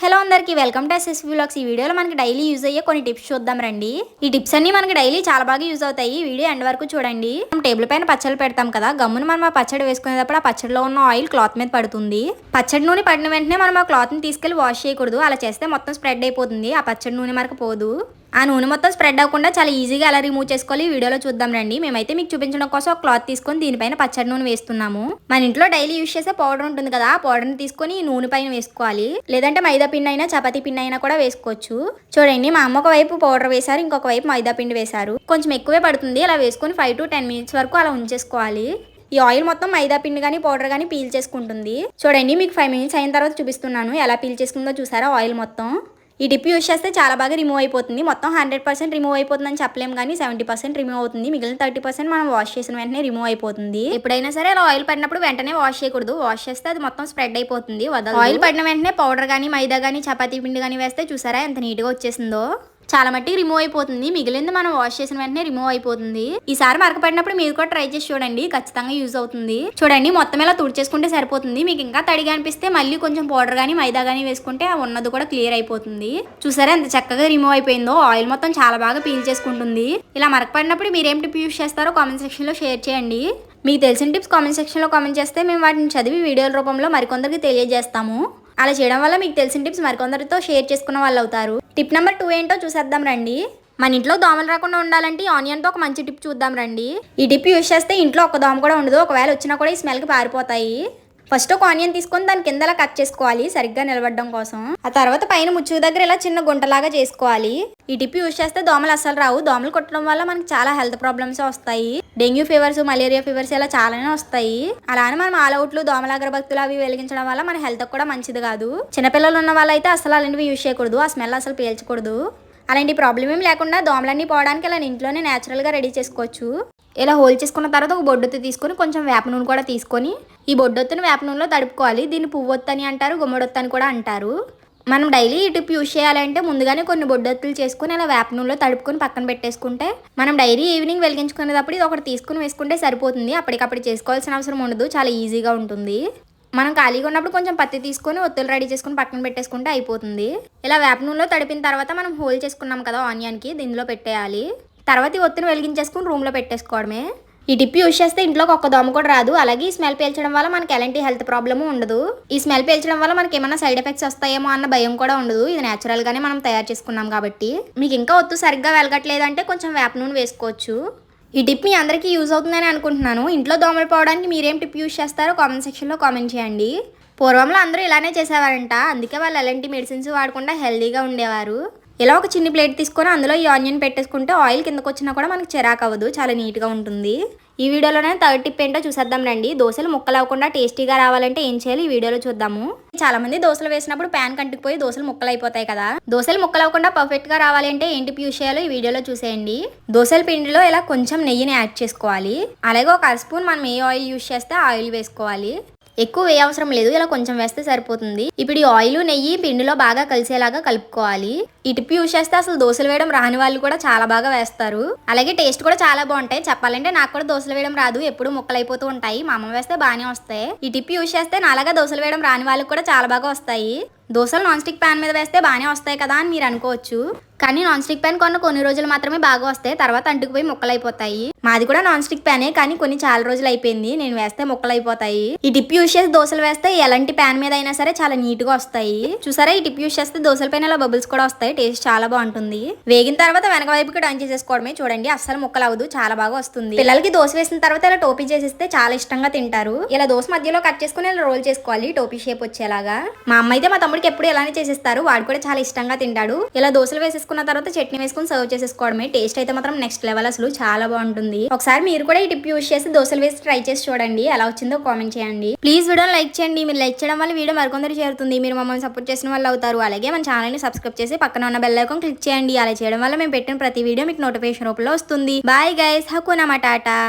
Hello అందరికీ welcome to SS vlogs. ఈ వీడియోలో మనకి డైలీ యూజ్ అయ్యే కొన్ని టిప్స్ చూద్దాం రండి. ఈ టిప్స్ అన్ని మనకి డైలీ చాలా బాగా యూజ్ అవుతాయి. ఈ వీడియో ఎండ్ వరకు చూడండి. మనం టేబుల్ పైన పచ్చళ్ళు పెడతాం కదా, గమ్మున మనం ఆ పచ్చడి వేసుకునేటప్పుడు ఆ పచ్చడిలో ఉన్న ఆయిల్ క్లాత్ మీద పడుతుంది. పచ్చడి నూనె పడిన వెంటనే మనం ఆ క్లాత్ ని తీసుకెళ్లి వాష్ చేయకూడదు. అలా చేస్తే మొత్తం స్ప్రెడ్ అయిపోతుంది, ఆ పచ్చడి నూనె మనకు పోదు. ఆ నూనె మొత్తం స్ప్రెడ్ అవ్వకుండా చాలా ఈజీగా ఎలా రిమూవ్ చేసుకోవాలి ఈ వీడియోలో చూద్దాం రండి. మేమైతే మీకు చూపించడం కోసం ఒక క్లాత్ తీసుకొని దీనిపైన పచ్చడి నూనె వేస్తున్నాము. మన ఇంట్లో డైలీ యూజ్ చేసే పౌడర్ ఉంటుంది కదా, ఆ పౌడర్ ని తీసుకొని ఈ నూనె పైన వేసుకోవాలి. లేదంటే మైదా పిండి అయినా చపాతీ పిండి అయినా కూడా వేసుకోవచ్చు. చూడండి, మా అమ్మ ఒక వైపు పౌడర్ వేశారు, ఇంకొక వైపు మైదా పిండి వేశారు. కొంచెం ఎక్కువే పడుతుంది. అలా వేసుకొని 5 to 10 minutes వరకు అలా ఉంచేసుకోవాలి. ఈ ఆయిల్ మొత్తం మైదా పిండి కానీ పౌడర్ కానీ పీల్ చేసుకుంటుంది. చూడండి, మీకు 5 minutes అయిన తర్వాత చూపిస్తున్నాను ఎలా పీల్ చేసుకుందో. చూసారా ఆయిల్ మొత్తం. ఈ టిప్ యూజ్ చేస్తే చాలా బాగా రిమూవ్ అయిపోతుంది. మొత్తం 100% రిమూవ్ అయిపోతుందని చెప్పలేము కానీ 70% రిమూవ్ అవుతుంది. మిగిలిన 30% మనం వాష్ చేసిన వెంటనే రిమూవ్ అయిపోతుంది. ఎప్పుడైనా సరే అలా ఆయిల్ పడినప్పుడు వెంటనే వాష్ చేయకూడదు. వాష్ చేస్తే అది మొత్తం స్ప్రెడ్ అయిపోతుంది. ఆయిల్ పడిన వెంటనే పౌడర్ కానీ మైదా కానీ చపాతీ పిండి కానీ వేస్తే చూసారా ఎంత నీట్గా వచ్చేసిందో. చాలా మట్టి రిమూవ్ అయిపోతుంది. మిగిలింది మనం వాష్ చేసిన వెంటనే రిమూవ్ అయిపోతుంది. ఈసారి మరకపడినప్పుడు మీరు కూడా ట్రై చేసి చూడండి, ఖచ్చితంగా యూజ్ అవుతుంది. చూడండి, మొత్తం ఇలా తుడిచేసుకుంటే సరిపోతుంది. మీకు ఇంకా తడిగా అనిపిస్తే మళ్ళీ కొంచెం పౌడర్ కానీ మైదా కానీ వేసుకుంటే ఆ ఉన్నది కూడా క్లియర్ అయిపోతుంది. చూసారా ఎంత చక్కగా రిమూవ్ అయిపోయిందో. ఆయిల్ మొత్తం చాలా బాగా పీల్ చేసుకుంటుంది. ఇలా మరకపడినప్పుడు మీరేం టిప్ యూజ్ చేస్తారో కామెంట్ సెక్షన్ లో షేర్ చేయండి. మీకు తెలిసిన టిప్స్ కామెంట్ సెక్షన్ లో కామెంట్ చేస్తే మేము వాటిని చదివి వీడియోల రూపంలో మరికొందరికి తెలియజేస్తాము. అలా చేయడం వల్ల మీకు తెలిసిన టిప్స్ మరికొందరితో షేర్ చేసుకున్న వాళ్ళు అవుతారు. టిప్ నెంబర్ 2 ఏంటో చూసేద్దాం రండి. మన ఇంట్లో దోమలు రాకుండా ఉండాలంటే ఆనియన్తో ఒక మంచి టిప్ చూద్దాం రండి. ఈ టిప్ యూజ్ చేస్తే ఇంట్లో ఒక దోమ కూడా ఉండదు. ఒకవేళ వచ్చినా కూడా ఈ స్మెల్కి పారిపోతాయి. ఫస్ట్ ఒక ఆనియన్ తీసుకొని దాని కిందలా కట్ చేసుకోవాలి సరిగ్గా నిలబడడం కోసం. ఆ తర్వాత పైన ముచ్చు దగ్గర ఇలా చిన్న గుంటలాగా చేసుకోవాలి. ఈ టిప్ యూజ్ చేస్తే దోమలు అస్సలు రావు. దోమలు కొట్టడం వల్ల మనకి చాలా హెల్త్ ప్రాబ్లమ్స్ వస్తాయి. డెంగ్యూ ఫీవర్స్, మలేరియా ఫీవర్స్ ఇలా చాలానే వస్తాయి. అలానే మనం ఆల్అవుట్లు, దోమల అగరబత్తులు అవి వెలిగించడం వల్ల మన హెల్త్ కూడా మంచిది కాదు. చిన్నపిల్లలు ఉన్న వాళ్ళైతే అసలు అలాంటివి యూజ్ చేయకూడదు. ఆ స్మెల్ అసలు పీల్చకూడదు. అలాంటి ప్రాబ్లం ఏం లేకుండా దోమలన్నీ పోవడానికి ఇలా ఇంట్లోనే న్యాచురల్గా రెడీ చేసుకోవచ్చు. ఇలా హోల్ చేసుకున్న తర్వాత ఒక బొడ్డొత్తు తీసుకొని కొంచెం వేప నూనె కూడా తీసుకొని ఈ బొడ్డొత్తుని వేప నూనెలో తడుపుకోవాలి. దీన్ని పువ్వొత్తు అని అంటారు, గుమ్మడొత్తు అని కూడా అంటారు. మనం డైలీ ఈ టిప్ యూజ్ చేయాలంటే ముందుగానే కొన్ని బొడ్డొత్తులు చేసుకుని ఇలా వేప నూనెలో తడుపుకొని పక్కన పెట్టేసుకుంటే మనం డైలీ ఈవినింగ్ వెలిగించుకునేటప్పుడు ఇది ఒకటి తీసుకుని వేసుకుంటే సరిపోతుంది. అప్పటికప్పుడు చేసుకోవాల్సిన అవసరం ఉండదు, చాలా ఈజీగా ఉంటుంది. మనం ఖాళీగా ఉన్నప్పుడు కొంచెం పత్తి తీసుకొని ఒత్తులు రెడీ చేసుకుని పక్కన పెట్టేసుకుంటే అయిపోతుంది. ఇలా వేప నూనెలో తడిపిన తర్వాత మనం హోల్ చేసుకున్నాం కదా ఆనియన్కి, దీనిలో పెట్టేయాలి. తర్వాత ఈ ఒత్తిని వెలిగించేసుకుని రూమ్లో పెట్టేసుకోవడమే. ఈ టిప్ యూజ్ చేస్తే ఇంట్లోకి ఒక్క దోమ కూడా రాదు. అలాగే ఈ స్మెల్ పీల్చడం వల్ల మనకి ఎలాంటి హెల్త్ ప్రాబ్లము ఉండదు. ఈ స్మెల్ పీల్చడం వల్ల మనకి ఏమైనా సైడ్ ఎఫెక్ట్స్ వస్తాయేమో అన్న భయం కూడా ఉండదు. ఇది న్యాచురల్ గానే మనం తయారు చేసుకున్నాం కాబట్టి. మీకు ఇంకా ఒత్తు సరిగ్గా వెలగట్లేదంటే కొంచెం వేప నూనె వేసుకోవచ్చు. ఈ టిప్ మీ అందరికీ యూజ్ అవుతుందని అనుకుంటున్నాను. ఇంట్లో దోమలు పోవడానికి మీరేం టిప్ యూజ్ చేస్తారో కామెంట్ సెక్షన్లో కామెంట్ చేయండి. పూర్వంలో అందరూ ఇలానే చేసేవారంట, అందుకే వాళ్ళు ఎలాంటి మెడిసిన్స్ వాడకుండా హెల్దీగా ఉండేవారు. ఇలా ఒక చిన్న ప్లేట్ తీసుకొని అందులో ఈ ఆనియన్ పెట్టేసుకుంటే ఆయిల్ కిందకు వచ్చినా కూడా మనకి చిరాకు అవ్వదు, చాలా నీట్గా ఉంటుంది. ఈ వీడియోలోనే 3rd టిప్ ఏంటో చూసేద్దాం రండి. దోశలు ముక్కలు అవ్వకుండా టేస్టీగా రావాలంటే ఏం చేయాలి ఈ వీడియోలో చూద్దాము. చాలా మంది దోశలు వేసినప్పుడు ప్యాన్ కంటుకుపోయి దోశలు ముక్కలు అయిపోతాయి కదా. దోశలు ముక్కలు అవ్వకుండా పర్ఫెక్ట్ గా రావాలి అంటే ఏం టిప్ యూజ్ చేయాలో ఈ వీడియోలో చూసేయండి. దోశల పిండిలో ఇలా కొంచెం నెయ్యిని యాడ్ చేసుకోవాలి. అలాగే ఒక 1 స్పూన్ మనం ఏ ఆయిల్ యూజ్ చేస్తే ఆయిల్ వేసుకోవాలి. ఎక్కువ వేయ అవసరం లేదు, ఇలా కొంచెం వేస్తే సరిపోతుంది. ఇప్పుడు ఈ ఆయిల్ నెయ్యి పిండిలో బాగా కలిసేలాగా కలుపుకోవాలి. ఈ టిప్ యూజ్ చేస్తే అసలు దోశలు వేయడం రాని వాళ్ళు కూడా చాలా బాగా వేస్తారు. అలాగే టేస్ట్ కూడా చాలా బాగుంటాయి. చెప్పాలంటే నాకు కూడా దోశలు వేయడం రాదు, ఎప్పుడు ముక్కలు అయిపోతూ ఉంటాయి. మా అమ్మ వేస్తే బాగానే వస్తాయి. ఈ టిప్ యూజ్ చేస్తే నాలాగా దోశలు వేయడం రాని వాళ్ళకి కూడా చాలా బాగా వస్తాయి. దోశలు నాన్ స్టిక్ ప్యాన్ మీద వేస్తే బాగానే వస్తాయి కదా అని మీరు అనుకోవచ్చు. కానీ నాన్ స్టిక్ ప్యాన్ కొన్ని రోజులు మాత్రమే బాగా వస్తాయి, తర్వాత అంటుకుపోయి ముక్కలు అయిపోతాయి. మాది కూడా నాన్ స్టిక్ ప్యానే, కానీ చాలా రోజులు అయిపోయింది. నేను వేస్తే ముక్కలు అయిపోతాయి. ఈ టిప్ యూజ్ చేసి దోశలు వేస్తే ఎలాంటి ప్యాన్ మీద అయినా సరే చాలా నీట్ గా వస్తాయి. చూసారా, ఈ టిప్ యూజ్ చేస్తే దోశల పైన ఇలా బబుల్స్ కూడా వస్తాయి. టేస్ట్ చాలా బాగుంటుంది. వేగిన తర్వాత వెనక వైపుకి టర్న్ చేసేసుకోవడమే. చూడండి, అస్సలు ముక్కలు అవ్వదు, చాలా బాగా వస్తుంది. పిల్లలకి దోశ వేసిన తర్వాత ఇలా టోపీ చేసిస్తే చాలా ఇష్టంగా తింటారు. ఇలా దోశ మధ్యలో కట్ చేసుకుని ఇలా రోల్ చేసుకోవాలి టోపీ షేప్ వచ్చేలాగా. మా అమ్మ అయితే మా తమ్ముడికి ఎప్పుడు ఇలానే చేసేస్తారు, వాడు కూడా చాలా ఇష్టంగా తింటాడు. ఇలా దోశలు వేసేసుకున్న తర్వాత చట్నీ వేసుకుని సర్వ్ చేసేసుకోవడమే. టేస్ట్ అయితే మాత్రం నెక్స్ట్ లెవెల్, అసలు చాలా బాగుంటుంది. ఒకసారి మీరు కూడా ఈ టిప్ యూజ్ చేసి దోశలు వేసి ట్రై చేసి చూడండి, ఎలా వచ్చిందో కామెంట్ చేయండి. ప్లీజ్ వీడియోని లైక్ చేయండి. మీరు లైక్ చేయడం వల్ల వీడియో మరికొందరు చేరుతుంది. మీరు మమ్మల్ని సపోర్ట్ చేసిన వాళ్ళు అవుతారు. అలాగే మన ఛానల్ ని సబ్స్క్రైబ్ చేసి పక్కన ఉన్న బెల్ ఐకాన్ క్లిక్ చేయండి. అలా చేయడం వల్ల మేము పెట్టిన ప్రతి వీడియో మీకు నోటిఫికేషన్ రూపంలో వస్తుంది. Bye guys, హకునా matata.